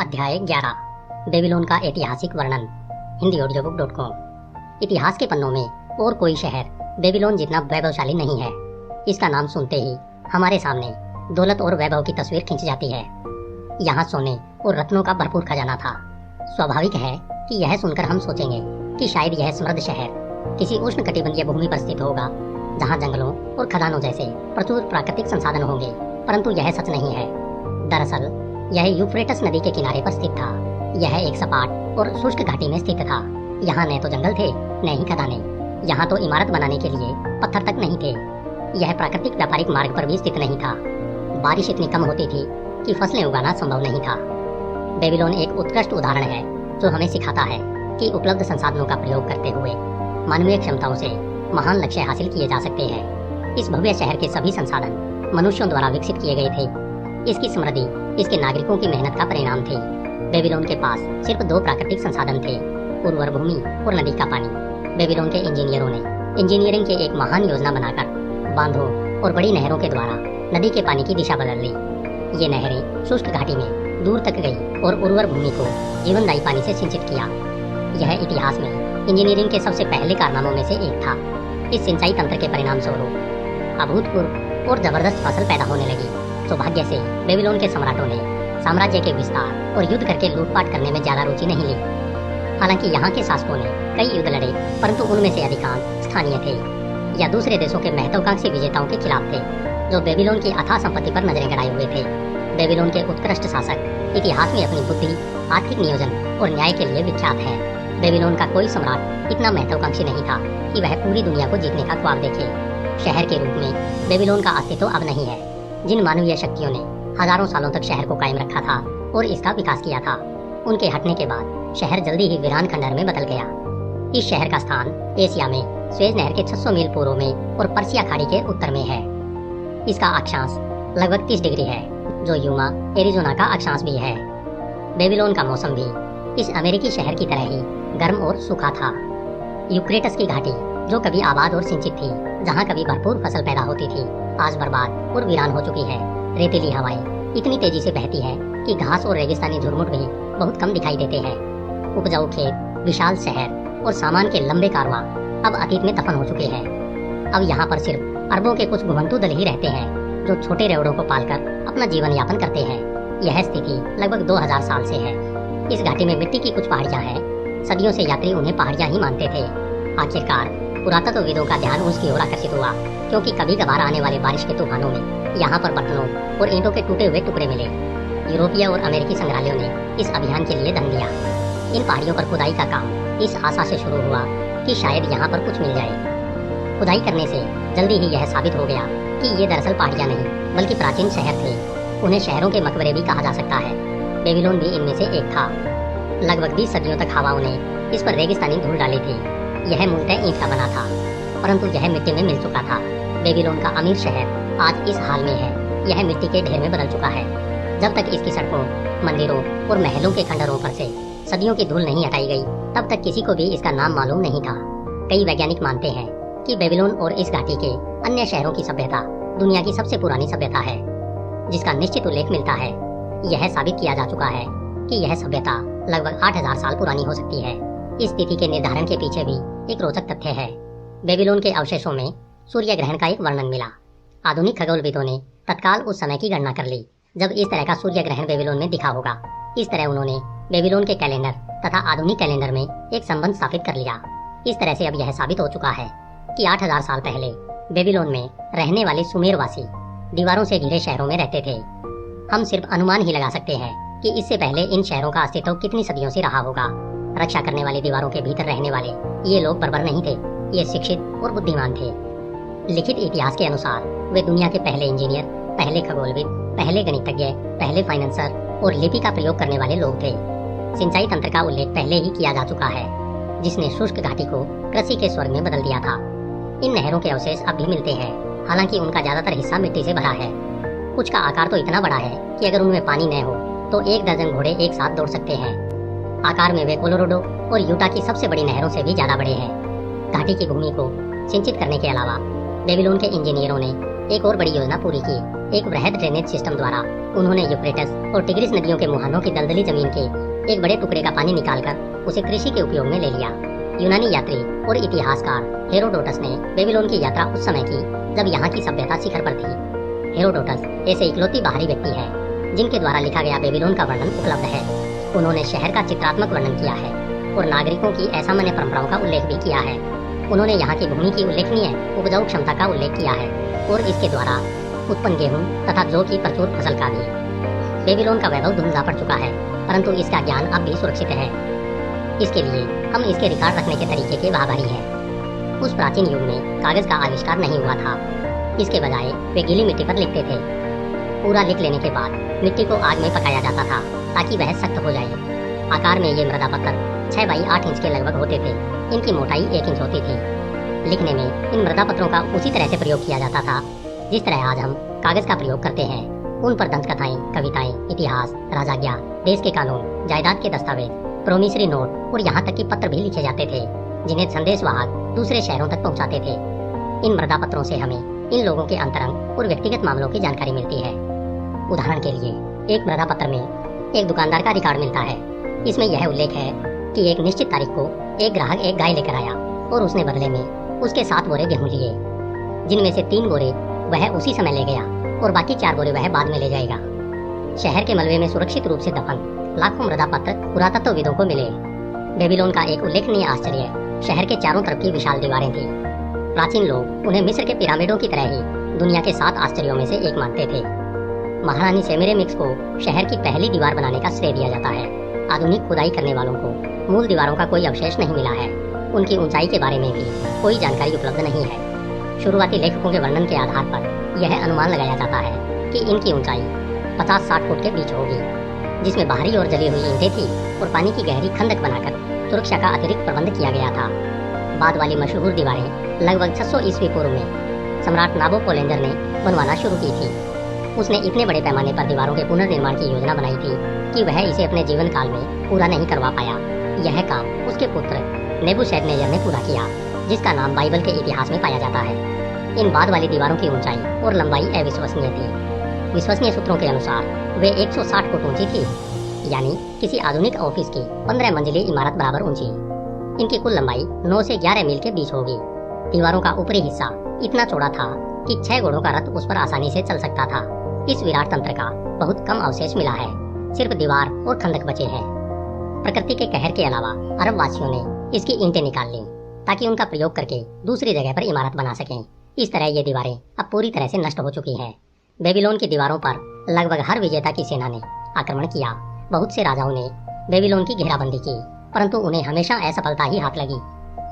अध्याय 11 बेबीलोन का ऐतिहासिक वर्णन हिंदी ऑडियोबुक.com। इतिहास के पन्नों में और कोई शहर बेबीलोन जितना वैभवशाली नहीं है। इसका नाम सुनते ही हमारे सामने दौलत और वैभव की तस्वीर खिंच जाती है। यहाँ सोने और रत्नों का भरपूर खजाना था। स्वाभाविक है कि यह सुनकर हम सोचेंगे कि शायद यह समृद्ध शहर किसी उष्णकटिबंधीय भूमि पर स्थित होगा, जहाँ जंगलों और खदानों जैसे प्रचुर प्राकृतिक संसाधन होंगे। परंतु यह सच नहीं है। दरअसल यह यूफ्रेटस नदी के किनारे पर स्थित था। यह एक सपाट और शुष्क घाटी में स्थित था। यहाँ न तो जंगल थे, न ही खदानें। यहाँ तो इमारत बनाने के लिए पत्थर तक नहीं थे। यह प्राकृतिक व्यापारिक मार्ग पर भी स्थित नहीं था। बारिश इतनी कम होती थी कि फसलें उगाना संभव नहीं था। बेबीलोन एक उत्कृष्ट उदाहरण है जो हमें सिखाता है कि उपलब्ध संसाधनों का प्रयोग करते हुए मानवीय क्षमताओं से महान लक्ष्य हासिल किए जा सकते हैं। इस भव्य शहर के सभी संसाधन मनुष्यों द्वारा विकसित किए गए थे। इसकी समृद्धि इसके नागरिकों की मेहनत का परिणाम थी। बेबीलोन के पास सिर्फ 2 प्राकृतिक संसाधन थे, उर्वर भूमि और नदी का पानी। बेबीलोन के इंजीनियरों ने इंजीनियरिंग के एक महान योजना बनाकर बांधों और बड़ी नहरों के द्वारा नदी के पानी की दिशा बदल ली। ये नहरें शुष्क घाटी में दूर तक गई और उर्वर भूमि को जीवनदायी पानी से सिंचित किया। यह इतिहास में इंजीनियरिंग के सबसे पहले कारनामों में से एक था। इस सिंचाई तंत्र के परिणाम स्वरूप अभूतपूर्व और जबरदस्त फसल पैदा होने लगी। सौभाग्य से बेबीलोन के सम्राटों ने साम्राज्य के विस्तार और युद्ध करके लूटपाट करने में ज्यादा रुचि नहीं ली। हालांकि यहाँ के शासकों ने कई युद्ध लड़े, परंतु उनमें से अधिकांश स्थानीय थे या दूसरे देशों के महत्वाकांक्षी विजेताओं के खिलाफ थे, जो बेबीलोन की अथाह संपत्ति पर नजरें गड़ाए हुए थे। बेबीलोन के उत्कृष्ट शासक इतिहास में अपनी बुद्धि, आर्थिक नियोजन और न्याय के लिए विख्यात है। बेबीलोन का कोई सम्राट इतना महत्वाकांक्षी नहीं था कि वह पूरी दुनिया को जीतने का ख्वाब देखे। शहर के रूप में बेबीलोन का अस्तित्व अब नहीं है। जिन मानवीय शक्तियों ने हजारों सालों तक शहर को कायम रखा था और इसका विकास किया था, उनके हटने के बाद शहर जल्दी ही वीरान खंडहर में बदल गया। इस शहर का स्थान एशिया में स्वेज नहर के 600 मील पूर्व में और पर्सिया खाड़ी के उत्तर में है। इसका अक्षांश लगभग 30 डिग्री है, जो यूमा एरिजोना का अक्षांश भी है। बेबीलोन का मौसम भी इस अमेरिकी शहर की तरह ही गर्म और सूखा था। यूफ्रेटस की घाटी, जो कभी आबाद और सिंचित थी, जहाँ कभी भरपूर फसल पैदा होती थी, आज बर्बाद और वीरान हो चुकी है। रेतीली हवाएं इतनी तेजी से बहती है कि घास और रेगिस्तानी झुरमुट भी बहुत कम दिखाई देते हैं। उपजाऊ खेत, विशाल शहर और सामान के लंबे कारवां अब अतीत में दफन हो चुके हैं। अब यहाँ पर सिर्फ अरबों के कुछ घुमंतू दल ही रहते हैं, जो छोटे रेवड़ों को पालकर अपना जीवन यापन करते हैं। यह स्थिति लगभग 2000 साल से है। इस घाटी में मिट्टी की कुछ पहाड़ियाँ हैं। सदियों से यात्री उन्हें पहाड़ियाँ ही मानते थे। आखिरकार पुरातत्वविदों का ध्यान उसकी ओर आकर्षित हुआ, क्योंकि कभी कभार आने वाले बारिश के तूफानों में यहाँ पर बर्तनों और ईंटों के टूटे हुए टुकड़े मिले। यूरोपीय और अमेरिकी संग्रहालयों ने इस अभियान के लिए धन दिया। इन पहाड़ियों पर खुदाई का काम इस आशा से शुरू हुआ कि शायद यहाँ पर कुछ मिल जाए। खुदाई करने से जल्दी ही यह साबित हो गया कि ये दरअसल पहाड़ियाँ नहीं, बल्कि प्राचीन शहर थे। उन्हें शहरों के मकबरे भी कहा जा सकता है। बेबीलोन भी इनमें से एक था। लगभग 20 सदियों तक हवाओं ने इस पर रेगिस्तानी धूल डाली थी। यह मूलतः ईंट का बना था, परंतु यह मिट्टी में मिल चुका था। बेबीलोन का अमीर शहर आज इस हाल में है। यह मिट्टी के ढेर में बदल चुका है। जब तक इसकी सड़कों, मंदिरों और महलों के खंडहरों पर से सदियों की धूल नहीं हटाई गई, तब तक किसी को भी इसका नाम मालूम नहीं था। कई वैज्ञानिक मानते हैं कि बेबीलोन और इस घाटी के अन्य शहरों की सभ्यता दुनिया की सबसे पुरानी सभ्यता है, जिसका निश्चित उल्लेख मिलता है। यह साबित किया जा चुका है कि यह सभ्यता लगभग 8000 साल पुरानी हो सकती है। इस तिथि के निर्धारण के पीछे भी एक रोचक तथ्य है। बेबीलोन के अवशेषों में सूर्य ग्रहण का एक वर्णन मिला। आधुनिक खगोलविदों ने तत्काल उस समय की गणना कर ली जब इस तरह का सूर्य ग्रहण बेबीलोन में दिखा होगा। इस तरह उन्होंने बेबीलोन के कैलेंडर तथा आधुनिक कैलेंडर में एक संबंध स्थापित कर लिया। इस तरह से अब यह साबित हो चुका है कि 8000 साल पहले बेबीलोन में रहने वाले सुमेरवासी दीवारों से घिरे शहरों में रहते थे। हम सिर्फ अनुमान ही लगा सकते हैं कि इससे पहले इन शहरों का अस्तित्व कितनी सदियों से रहा होगा। रक्षा करने वाली दीवारों के भीतर रहने वाले ये लोग बर्बर नहीं थे। ये शिक्षित और बुद्धिमान थे। लिखित इतिहास के अनुसार वे दुनिया के पहले इंजीनियर, पहले खगोलविद, पहले गणितज्ञ, पहले फाइनेंसर और लिपि का प्रयोग करने वाले लोग थे। सिंचाई तंत्र का उल्लेख पहले ही किया जा चुका है, जिसने शुष्क घाटी को कृषि के स्वर्ग में बदल दिया था। इन नहरों के अवशेष अब भी मिलते हैं, हालांकि उनका ज्यादातर हिस्सा मिट्टी से भरा है। कुछ का आकार तो इतना बड़ा है कि अगर उनमें पानी न हो तो 1 दर्जन घोड़े एक साथ दौड़ सकते हैं। आकार में वे कोलोराडो और यूटा की सबसे बड़ी नहरों से भी ज्यादा बड़े हैं। घाटी की भूमि को सिंचित करने के अलावा बेबीलोन के इंजीनियरों ने एक और बड़ी योजना पूरी की। एक वृहद ड्रेनेज सिस्टम द्वारा उन्होंने यूफ्रेटस और टिग्रिस नदियों के मुहानों की दलदली जमीन के एक बड़े टुकड़े का पानी निकालकर उसे कृषि के उपयोग में ले लिया। यूनानी यात्री और इतिहासकार हेरोडोटस ने बेबीलोन की यात्रा उस समय की जब यहाँ की सभ्यता शिखर पर थी। हेरोडोटस ऐसे इकलौती बाहरी व्यक्ति है जिनके द्वारा लिखा गया बेबीलोन का वर्णन उपलब्ध है। उन्होंने शहर का चित्रात्मक वर्णन किया है और नागरिकों की असामान्य परंपराओं का उल्लेख भी किया है। उन्होंने यहाँ की भूमि की उल्लेखनीय उपजाऊ क्षमता का उल्लेख किया है और इसके द्वारा उत्पन्न गेहूं तथा जौ की प्रचुर फसल का भी। बेबीलोन का वैभव धुंधला पड़ चुका है, परंतु इसका ज्ञान अब भी सुरक्षित है। इसके लिए हम इसके रिकॉर्ड रखने के तरीके के आभारी हैं। उस प्राचीन युग में कागज का आविष्कार नहीं हुआ था। इसके बजाय वे गीली मिट्टी पर लिखते थे। पूरा लिख लेने के बाद मिट्टी को आग में पकाया जाता था ताकि वह सख्त हो जाए। आकार में ये मृदा पत्थर 6 बाई 8 इंच के लगभग होते थे। इनकी मोटाई 1 इंच होती थी। लिखने में इन मृदा पत्रों का उसी तरह से प्रयोग किया जाता था जिस तरह आज हम कागज का प्रयोग करते हैं। उन पर दंत कथाएं, कविताएं, इतिहास, राजाज्ञा, देश के कानून, जायदाद के दस्तावेज, प्रोमिसरी नोट और यहाँ तक कि पत्र भी लिखे जाते थे जिन्हें संदेशवाहक दूसरे शहरों तक पहुँचाते थे। इन मृदा पत्रों से हमें इन लोगों के अंतरंग और व्यक्तिगत मामलों की जानकारी मिलती है। उदाहरण के लिए एक मृदा पत्र में एक दुकानदार का रिकॉर्ड मिलता है। इसमें यह उल्लेख है कि एक निश्चित तारीख को एक ग्राहक एक गाय लेकर आया और उसने बदले में उसके 7 बोरे गेहूं लिए, जिनमें से 3 बोरे वह उसी समय ले गया और बाकी 4 बोरे वह बाद में ले जाएगा। शहर के मलबे में सुरक्षित रूप से दफन लाखों मृदा पत्र पुरातत्वविदों को मिले। बेबीलोन का एक उल्लेखनीय आश्चर्य शहर के चारों तरफ की विशाल दीवारें थी। प्राचीन लोग उन्हें मिस्र के पिरामिडों की तरह ही दुनिया के 7 आश्चर्यों में से एक मानते थे। महारानी सेमिरेमिक्स को शहर की पहली दीवार बनाने का श्रेय दिया जाता है। आधुनिक खुदाई करने वालों को मूल दीवारों का कोई अवशेष नहीं मिला है। उनकी ऊंचाई के बारे में भी कोई जानकारी उपलब्ध नहीं है। शुरुआती लेखकों के वर्णन के आधार पर यह अनुमान लगाया जाता है कि इनकी ऊंचाई 50-60 फुट के बीच होगी, जिसमें बाहरी और जली हुई ईंटें थी और पानी की गहरी खंदक बनाकर सुरक्षा का अतिरिक्त प्रबंध किया गया था। बाद वाली मशहूर दीवारें लगभग 600 ईस्वी पूर्व में सम्राट नाबोपोलेंजर ने बनवाना शुरू की थी। उसने इतने बड़े पैमाने पर दीवारों के पुनर्निर्माण की योजना बनाई थी कि वह इसे अपने जीवन काल में पूरा नहीं करवा पाया। यह काम उसके पुत्र नेबूशडनेजर ने पूरा किया, जिसका नाम बाइबल के इतिहास में पाया जाता है। इन बाद वाली दीवारों की ऊंचाई और लंबाई अविश्वसनीय थी। विश्वसनीय सूत्रों के अनुसार वे 160 फुट ऊंची थी, यानी किसी आधुनिक ऑफिस की 15 मंजिली इमारत बराबर ऊंची। इनकी कुल लंबाई 9 से 11 मील के बीच होगी। दीवारों का ऊपरी हिस्सा इतना चौड़ा था कि 6 घोड़ों का रथ उस पर आसानी से चल सकता था। इस विराट तंत्र का बहुत कम अवशेष मिला है, सिर्फ दीवार और खंदक बचे हैं। प्रकृति के कहर के अलावा अरब वासियों ने इसकी ईंटें निकाल ली ताकि उनका प्रयोग करके दूसरी जगह पर इमारत बना सकें। इस तरह ये दीवारें अब पूरी तरह से नष्ट हो चुकी हैं। बेबीलोन की दीवारों पर लगभग हर विजेता की सेना ने आक्रमण किया। बहुत से राजाओं ने बेबीलोन की घेराबंदी की, परंतु उन्हें हमेशा असफलता ही हाथ लगी।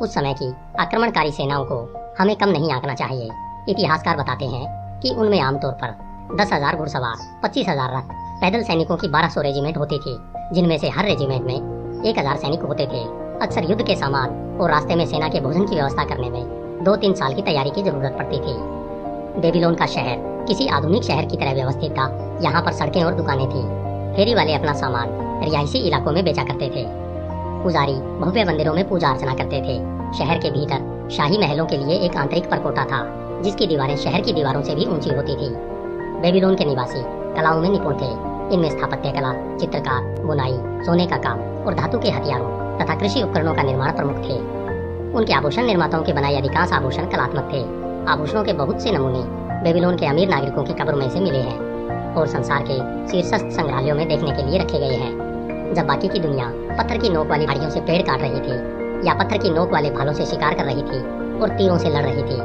उस समय की आक्रमणकारी सेनाओं को हमें कम नहीं आंकना चाहिए। इतिहासकार बताते हैं कि उनमें आमतौर पर 10,000 घुड़सवार, 25,000 रथ, पैदल सैनिकों की 1200 रेजिमेंट होती थी, जिनमें से हर रेजिमेंट में 1000 सैनिक होते थे। अक्सर युद्ध के सामान और रास्ते में सेना के भोजन की व्यवस्था करने में 2-3 साल की तैयारी की जरूरत पड़ती थी। बेबीलोन का शहर किसी आधुनिक शहर की तरह व्यवस्थित था। यहाँ पर सड़कें और दुकानें थी। फेरी वाले अपना सामान रिहायशी इलाकों में बेचा करते थे। पुजारी भव्य मंदिरों में पूजा अर्चना करते थे। शहर के भीतर शाही महलों के लिए एक आंतरिक परकोटा था, जिसकी दीवारें शहर की दीवारों से भी ऊंची होती थी। बेबीलोन के निवासी कलाओं में निपुण थे। इनमें स्थापत्य कला, चित्रकार, बुनाई, सोने का काम और धातु के हथियारों तथा कृषि उपकरणों का निर्माण प्रमुख थे। उनके आभूषण निर्माताओं के बनाए अधिकांश आभूषण कलात्मक थे। आभूषणों के बहुत से नमूने बेबीलोन के अमीर नागरिकों की कब्रों में से मिले हैं और संसार के शीर्षस्थ संग्रहालयों में देखने के लिए रखे गए हैं। जब बाकी की दुनिया पत्थर की नोक वाली झाड़ियों से पेड़ काट रही थी या पत्थर की नोक वाले भालों से शिकार कर रही थी और तीरों से लड़ रही थी,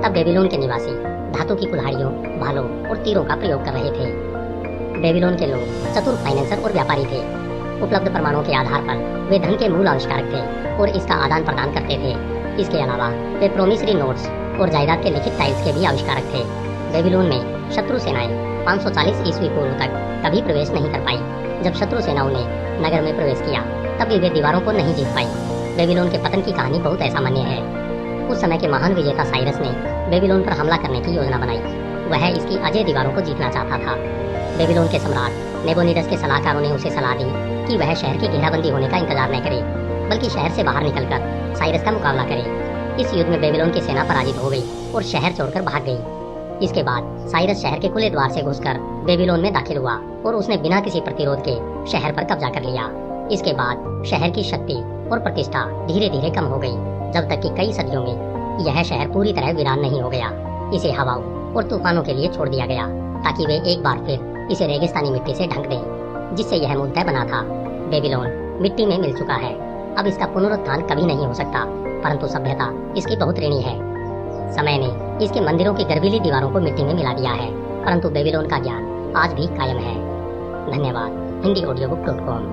तब बेबीलोन के निवासी धातु की कुल्हाड़ियों, भालों और तीरों का प्रयोग कर रहे थे। बेबीलोन के लोग चतुर फाइनेंसर और व्यापारी थे। उपलब्ध प्रमाणों के आधार पर वे धन के मूल आविष्कारक थे और इसका आदान प्रदान करते थे। इसके अलावा वे प्रोमिसरी नोट्स और जायदाद के लिखित टाइल्स के भी आविष्कारक थे। बेबीलोन में शत्रु सेनाएं 540 ईस्वी पूर्व तक कभी प्रवेश नहीं कर पाई। जब शत्रु सेनाओं ने नगर में प्रवेश किया, तब भी वे दीवारों को नहीं जीत पाई। बेबीलोन के पतन की कहानी बहुत असामान्य है। उस समय के महान विजेता साइरस ने बेबीलोन पर हमला करने की योजना बनाई। वह इसकी अजय दीवारों को जीतना चाहता था। बेबीलोन के सम्राट नेबोनिडस के सलाहकारों ने उसे सलाह दी कि वह शहर की घेराबंदी होने का इंतजार न करे, बल्कि शहर से बाहर निकलकर साइरस का मुकाबला करे। इस युद्ध में बेबीलोन की सेना पराजित हो गई और शहर छोड़कर भाग गई। इसके बाद साइरस शहर के खुले द्वार से घुसकर बेबीलोन में दाखिल हुआ और उसने बिना किसी प्रतिरोध के शहर पर कब्जा कर लिया। इसके बाद शहर की शक्ति और प्रतिष्ठा धीरे धीरे कम हो गई, जब तक कि कई सदियों में यह शहर पूरी तरह वीरान नहीं हो गया। इसे हवाओं और तूफानों के लिए छोड़ दिया गया ताकि वे एक बार फिर इसे रेगिस्तानी मिट्टी से ढक दें, जिससे यह मूलतः बना था। बेबीलोन मिट्टी में मिल चुका है, अब इसका पुनरुत्थान कभी नहीं हो सकता, परंतु सभ्यता इसकी बहुत ऋणी है। समय ने इसके मंदिरों की गर्वीली दीवारों को मिट्टी में मिला दिया है, परंतु बेबीलोन का ज्ञान आज भी कायम है। धन्यवाद। HindiAudiobook.com